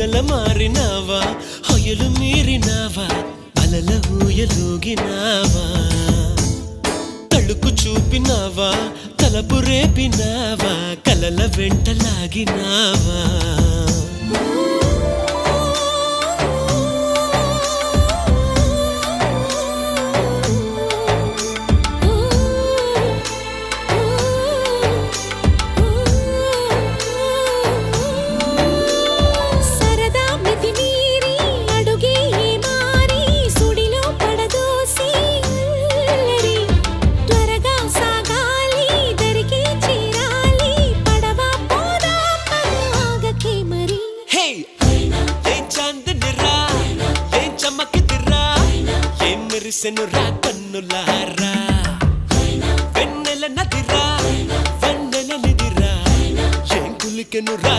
పొగల మారినావా హొయలు మీరినావా అలల ఊయలూగినావా తళుకు చూపినావా తలపు రేపినావా కలల వెంటలాగినావా మెరిసెనురా కన్నులారా వెన్నెల నదిరా వెన్నెల నిదిరా ఏం కులికెనురా